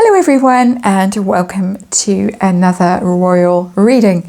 Hello everyone and welcome to another royal reading.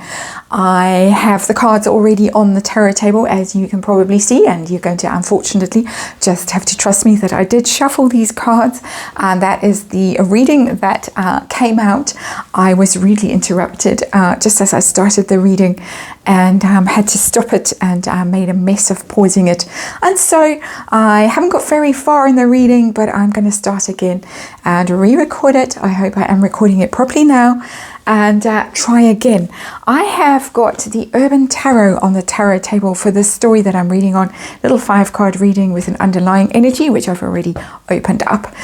I have the cards already on the tarot table, as you can probably see, and you're going to unfortunately just have to trust me that I did shuffle these cards, and that is the reading that came out. I was really interrupted just as I started the reading and had to stop it, and made a mess of pausing it, and so I haven't got very far in the reading, but I'm going to start again and re-record it. I hope I am recording it properly now, and try again. I have got the Urban Tarot on the tarot table for this story that I'm reading on. Little 5-card reading with an underlying energy, which I've already opened up.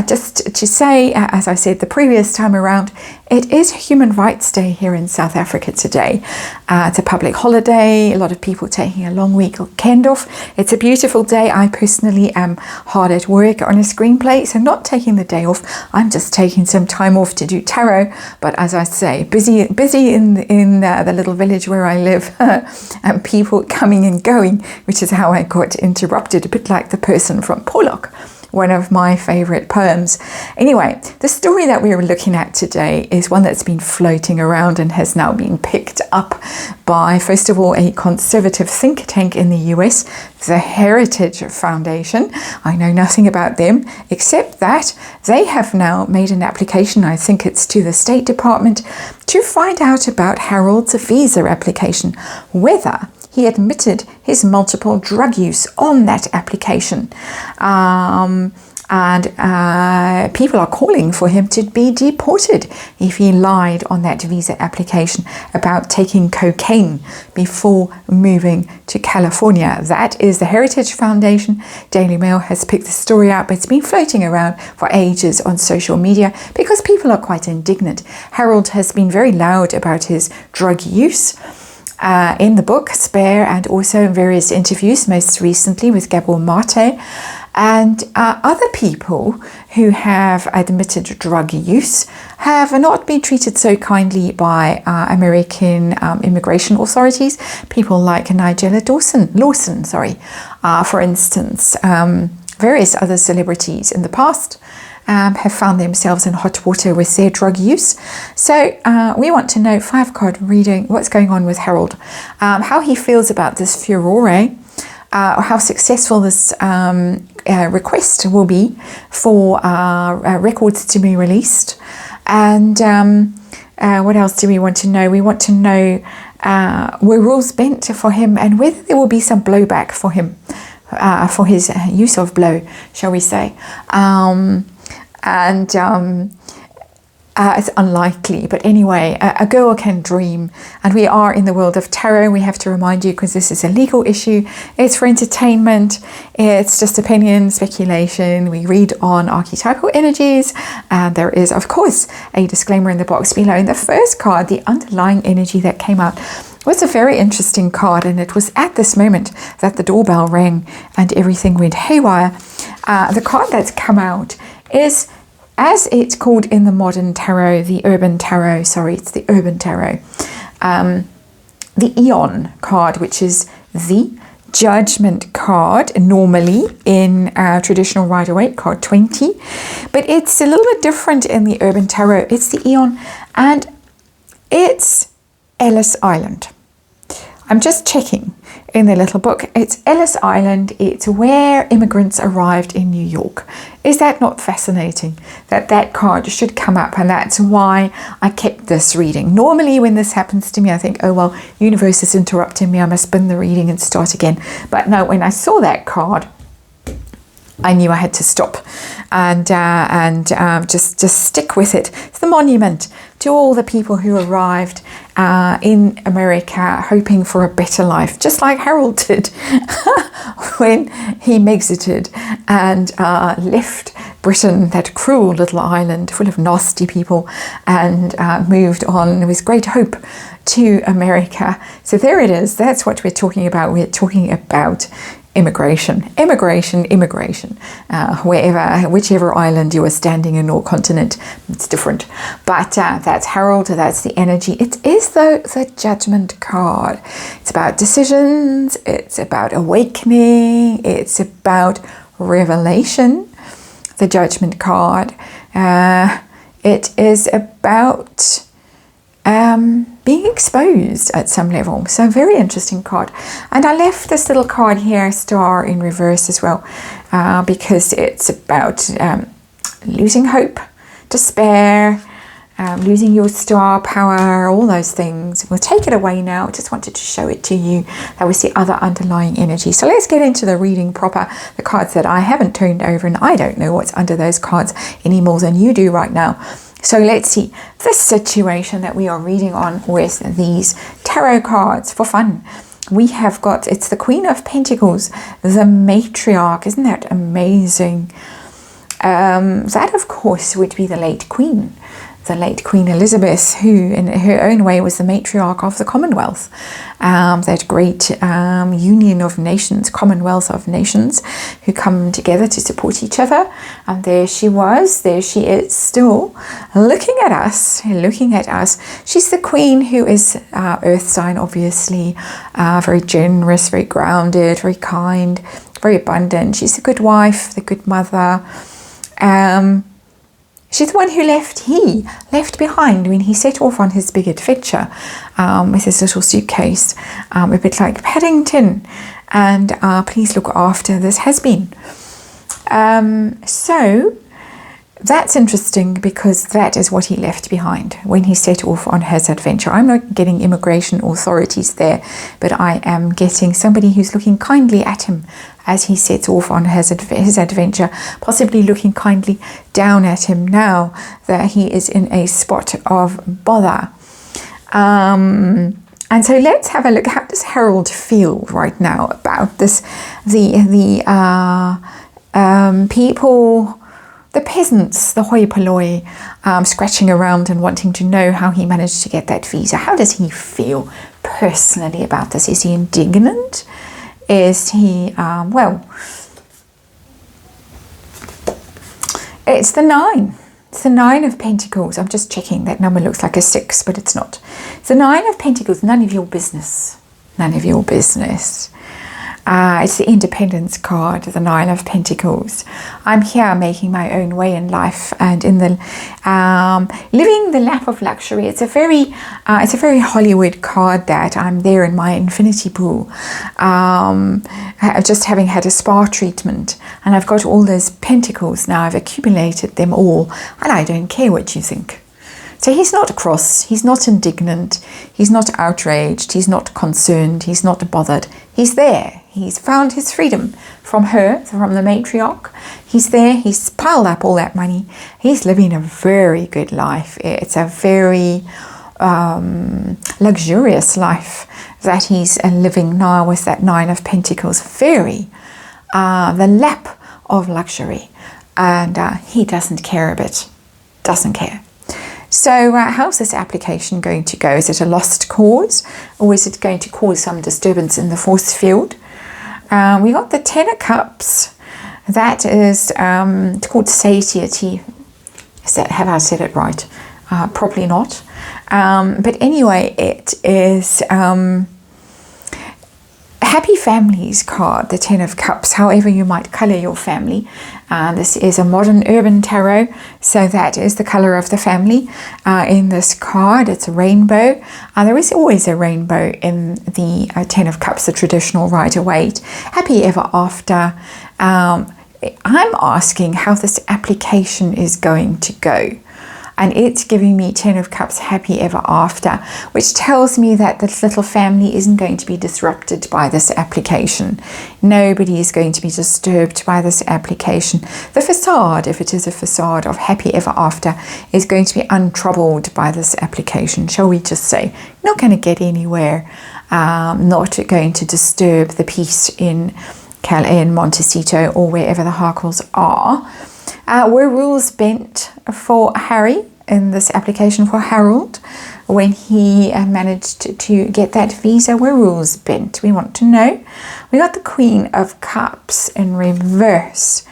Just to say, as I said the previous time around, it is Human Rights Day here in South Africa today. It's a public holiday. A lot of people taking a long weekend off. It's a beautiful day. I personally am hard at work on a screenplay, so not taking the day off. I'm just taking some time off to do tarot. But as I say, busy in the little village where I live, and people coming and going, which is how I got interrupted, a bit like the person from Pollock, one of my favorite poems. Anyway, the story that we are looking at today is one that's been floating around and has now been picked up by, first of all, a conservative think tank in the US, the Heritage Foundation. I know nothing about them, except that they have now made an application, I think it's to the State Department, to find out about Harold's visa application, whether he admitted his multiple drug use on that application. And people are calling for him to be deported if he lied on that visa application about taking cocaine before moving to California. That is the Heritage Foundation. Daily Mail has picked the story up. It's been floating around for ages on social media because people are quite indignant. Harold has been very loud about his drug use in the book Spare, and also in various interviews, most recently with Gabor Mate, and other people who have admitted drug use have not been treated so kindly by American immigration authorities. People like Nigella Lawson, for instance. Various other celebrities in the past have found themselves in hot water with their drug use. So we want to know, 5-card reading, what's going on with Harold, how he feels about this furore, how successful this request will be for records to be released, and what else do we want to know? We want to know were rules bent for him, and whether there will be some blowback for him, for his use of blow, shall we say. It's unlikely, but anyway, a girl can dream, and we are in the world of tarot. We have to remind you, because this is a legal issue, it's for entertainment, it's just opinion, speculation. We read on archetypal energies, and there is, of course, a disclaimer in the box below. In the first card, the underlying energy that came out was a very interesting card, and it was at this moment that the doorbell rang and everything went haywire. The card that's come out is, as it's called in the modern tarot, the Urban Tarot, it's the Urban Tarot, the Eon card, which is the Judgment card, normally in traditional Rider-Waite, card 20, but it's a little bit different in the Urban Tarot. It's the Eon, and it's Ellis Island. I'm just checking in the little book. It's Ellis Island. It's where immigrants arrived in New York. Is that not fascinating that card should come up? And that's why I kept this reading. Normally when this happens to me, I think, oh well, universe is interrupting me, I must spin the reading and start again. But no, when I saw that card, I knew I had to stop and just stick with it. It's the monument to all the people who arrived in America hoping for a better life, just like Harold did when he exited and left Britain, that cruel little island full of nasty people, and moved on with great hope to America. So there it is. That's what we're talking about. We're talking about immigration, whichever island you are standing in or continent, it's different. But that's Harold, that's the energy. It is the Judgment card. It's about decisions, it's about awakening, it's about revelation. The Judgment card It is about being exposed at some level. So very interesting card. And I left this little card here, star in reverse as well, because it's about losing hope, despair, losing your star power, all those things. We'll take it away now. I just wanted to show it to you. That was the other underlying energy. So let's get into the reading proper. The cards that I haven't turned over, and I don't know what's under those cards any more than you do right now. So let's see this situation that we are reading on with these tarot cards for fun. We have got, it's the Queen of Pentacles, the Matriarch. Isn't that amazing? That, of course, would be the late Queen Elizabeth, who in her own way was the matriarch of the Commonwealth, that great union of nations, Commonwealth of nations, who come together to support each other. And there she is still looking at us. She's the Queen who is earth sign, obviously, very generous, very grounded, very kind, very abundant. She's a good wife, the good mother. She's the one who left behind when he set off on his big adventure with his little suitcase, a bit like Paddington, and please look after this has-been. So that's interesting because that is what he left behind when he set off on his adventure. I'm not getting immigration authorities there, but I am getting somebody who's looking kindly at him as he sets off on his adventure, possibly looking kindly down at him now that he is in a spot of bother. And so let's have a look. How does Harold feel right now about this? The people, the peasants, the hoi polloi, scratching around and wanting to know how he managed to get that visa. How does he feel personally about this? Is he indignant? Is he, well, it's the 9. It's the 9 of Pentacles. I'm just checking. That number looks like a 6, but it's not. It's the 9 of Pentacles. None of your business. None of your business. It's the Independence card, the 9 of Pentacles. I'm here making my own way in life and in the living the lap of luxury. It's a very Hollywood card that I'm there in my infinity pool, just having had a spa treatment, and I've got all those pentacles now. I've accumulated them all, and I don't care what you think. So he's not cross, he's not indignant, he's not outraged, he's not concerned, he's not bothered. He's there. He's found his freedom from her, from the matriarch. He's there. He's piled up all that money. He's living a very good life. It's a very luxurious life that he's living now with that 9 of Pentacles. Very, the lap of luxury. And he doesn't care a bit. Doesn't care. So how's this application going to go? Is it a lost cause, or is it going to cause some disturbance in the force field? We got the 10 of Cups. That is it's called satiety. Have I said it right? Probably not. But anyway, it is Happy Families card, the 10 of Cups, however you might colour your family. This is a modern urban tarot, so that is the colour of the family in this card. It's a rainbow. There is always a rainbow in the 10 of Cups, the traditional Rider-Waite. Happy ever after. I'm asking how this application is going to go. And it's giving me 10 of Cups, happy ever after, which tells me that this little family isn't going to be disrupted by this application. Nobody is going to be disturbed by this application. The facade, if it is a facade of happy ever after, is going to be untroubled by this application, shall we just say. Not going to get anywhere, not going to disturb the peace in Calais and Montecito or wherever the Harkles are. Were rules bent for Harry in this application for Harold when he managed to get that visa? Were rules bent? We want to know. We got the Queen of Cups in reverse.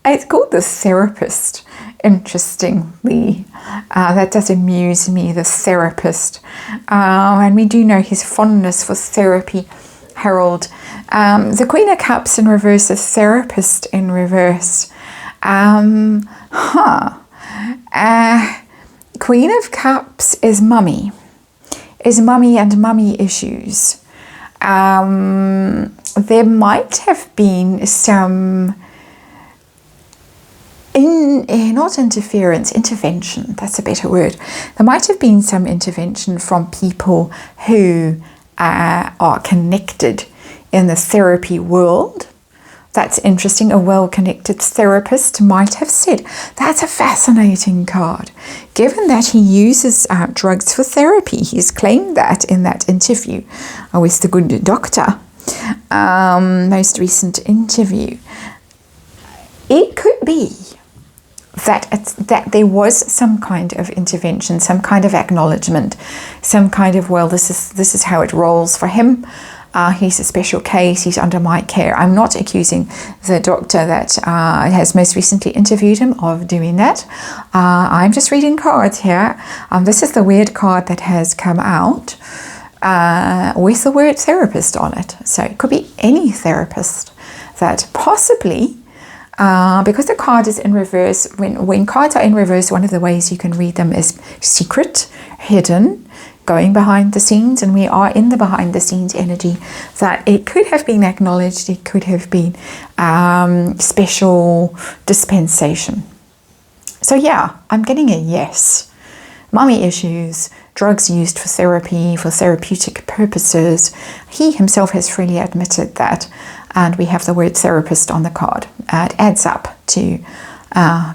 It's called the Therapist, interestingly. That does amuse me, the Therapist. And we do know his fondness for therapy, Harold. The Queen of Cups in reverse, the Therapist in reverse. Queen of Cups is mummy and mummy issues. There might have been some not interference, intervention, that's a better word. There might have been some intervention from people who are connected in the therapy world. That's interesting. A well-connected therapist might have said. That's a fascinating card. Given that he uses drugs for therapy, he's claimed that in that interview with the good doctor, most recent interview. It could be that there was some kind of intervention, some kind of acknowledgement, some kind of, well, this is how it rolls for him. He's a special case, he's under my care. I'm not accusing the doctor that has most recently interviewed him of doing that. I'm just reading cards here. This is the weird card that has come out with the word therapist on it. So it could be any therapist that possibly, because the card is in reverse, when cards are in reverse, one of the ways you can read them is secret, hidden, going behind the scenes, and we are in the behind the scenes energy, that it could have been acknowledged, it could have been special dispensation. So yeah, I'm getting a yes. Mummy issues, drugs used for therapy, for therapeutic purposes. He himself has freely admitted that, and we have the word therapist on the card. It adds up to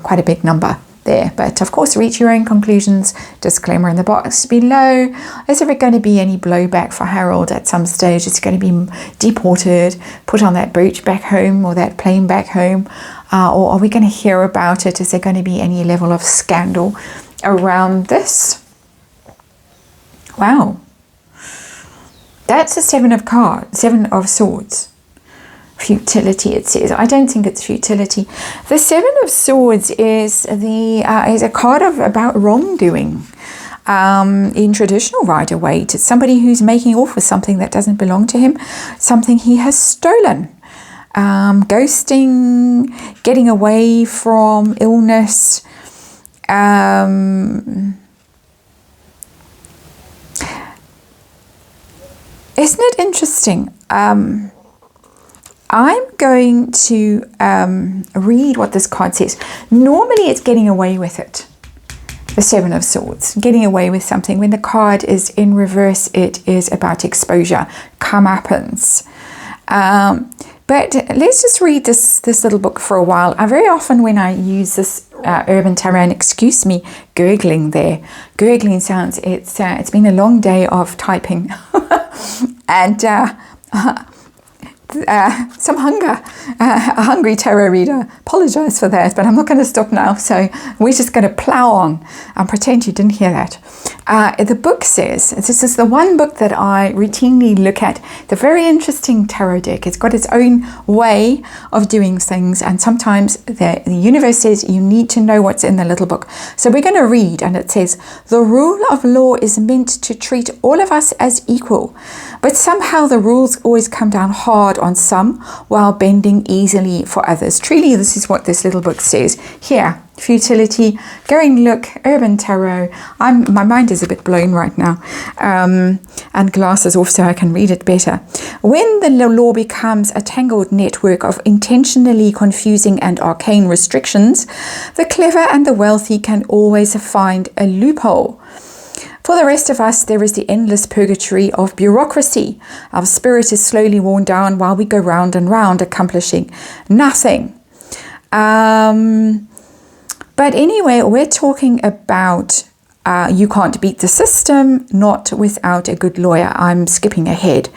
quite a big number there, but of course reach your own conclusions. Disclaimer in the box below. Is there going to be any blowback for Harold at some stage? Is he going to be deported, put on that boat back home or that plane back home, or are we going to hear about it? Is there going to be any level of scandal around this? Wow, that's a Seven of Swords. Futility, it says. I don't think it's futility. The Seven of Swords is a card about wrongdoing in traditional Rider-Waite. It's somebody who's making off with something that doesn't belong to him, something he has stolen, ghosting, getting away from illness. Isn't it interesting? I'm going to read what this card says. Normally it's getting away with it. The Seven of Swords, getting away with something. When the card is in reverse, it is about exposure, comeuppance. But let's just read this little book for a while. Very often when I use this Urban Tarot, and excuse me, gurgling there. Gurgling sounds, it's been a long day of typing. And some hunger, a hungry tarot reader. Apologize for that, but I'm not going to stop now, so we're just going to plow on and pretend you didn't hear that. The book says, this is the one book that I routinely look at, the very interesting tarot deck. It's got its own way of doing things, and sometimes the universe says you need to know what's in the little book. So we're going to read, and it says, the rule of law is meant to treat all of us as equal, but somehow the rules always come down hard on some while bending easily for others. Truly, this is what this little book says. Here, futility, go and look, Urban Tarot. My mind is a bit blown right now, and glasses off so I can read it better. When the law becomes a tangled network of intentionally confusing and arcane restrictions, the clever and the wealthy can always find a loophole. For the rest of us, there is the endless purgatory of bureaucracy. Our spirit is slowly worn down while we go round and round, accomplishing nothing. But anyway, we're talking about you can't beat the system, not without a good lawyer. I'm skipping ahead.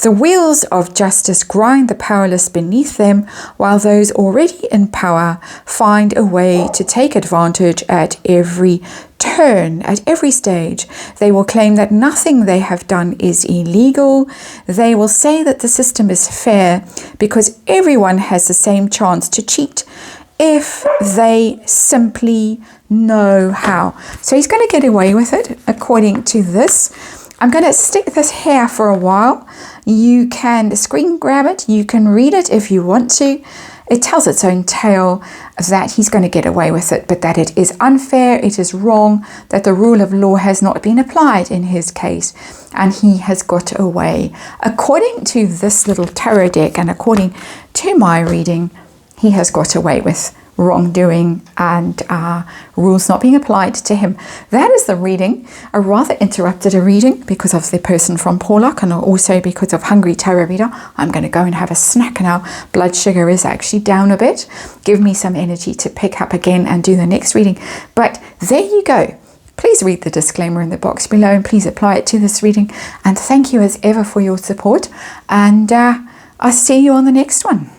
The wheels of justice grind the powerless beneath them, while those already in power find a way to take advantage at every turn, at every stage. They will claim that nothing they have done is illegal. They will say that the system is fair because everyone has the same chance to cheat if they simply know how. So he's going to get away with it, according to this. I'm going to stick this here for a while. You can screen grab it. You can read it if you want to. it tells its own tale that he's going to get away with it, but that it is unfair, it is wrong, that the rule of law has not been applied in his case, and he has got away. According to this little tarot deck and according to my reading, he has got away with wrongdoing and rules not being applied to him. That is the reading. A rather interrupted reading because of the person from Porlock and also because of Hungry Tarot Reader. I'm going to go and have a snack now. Blood sugar is actually down a bit. Give me some energy to pick up again and do the next reading. But there you go. Please read the disclaimer in the box below and please apply it to this reading. And thank you as ever for your support. And I'll see you on the next one.